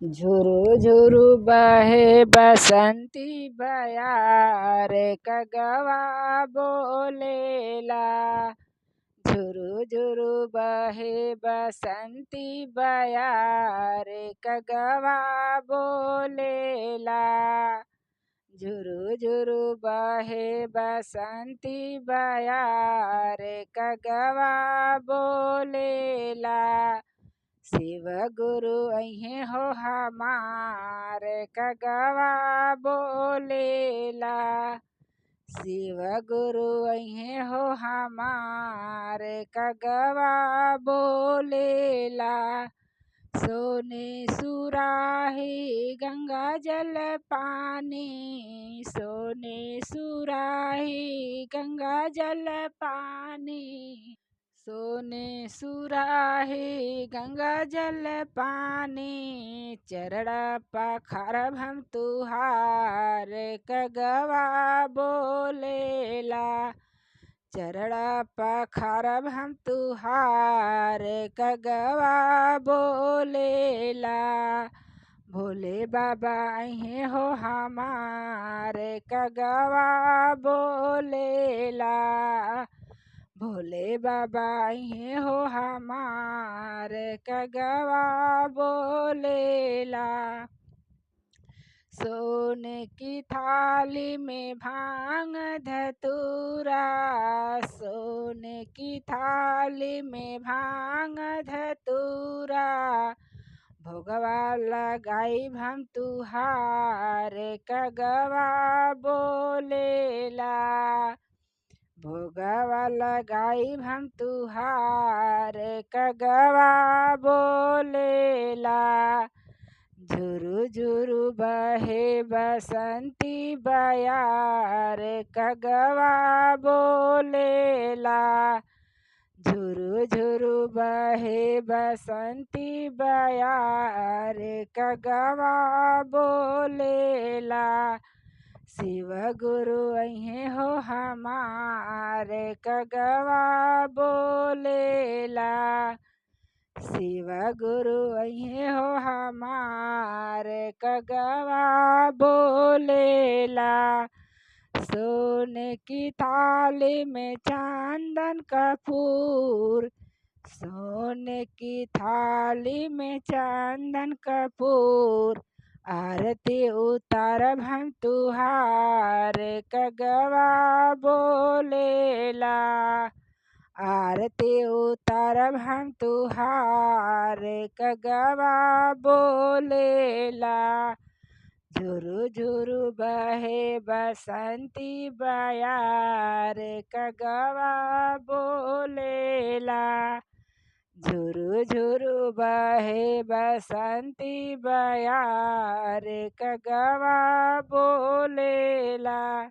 झुरु झुरु बहे बसंती बयार कगवा बोलेला। झुरु झुरु बहे बसंती बयार कगवा बोलेला। झुरु झुरु बहे बसंती बयार कगवा बोलेला। शिव गुरु अहे हो हमार कगवा बोलेला। शिव गुरु अहे हो हमार कगवा बोलेला। सोने सुराही गंगा जल पानी, सोने सुराही गंगा जल पानी। सोने सुराही गंगा जल पानी, चरण पखारब हम तुहार कगवा बोलेला। चरण पखारब हम तुहार कगवा बोलेला। भोले बाबा अहे हो हमार कगवा बोलेला। भोले बाबा अहे हो हमार कगवा बोलेला। सोने की थाली में भांग धतूरा, सोने की थाली में भांग धतूरा। भोगवा लगाई हम तुहार कगवा बोलेला। भोगवा लगाई हम तुहार कगवा बोलेला। झुरु झुरु बहे बसंती बयार कगवा बोलेला। झुरु झुरु बहे बसंती बयार कगवा बोलेला। शिव गुरु अहे हो हमार कगवा बोलेला। शिव गुरु अहे हो हमार कगवा बोलेला। सोने की थाली में चंदन कपूर, सोने की थाली में चंदन कपूर। आरती उतारब हम तुहार कगवा बोलेला। आरती उतारब हम तुहार कगवा बोलेला। झुरु झुरु बहे बसंती बयार कगवा बोलेला। झुरु झुरु बहे बसंती बयार कगवा बोलेला।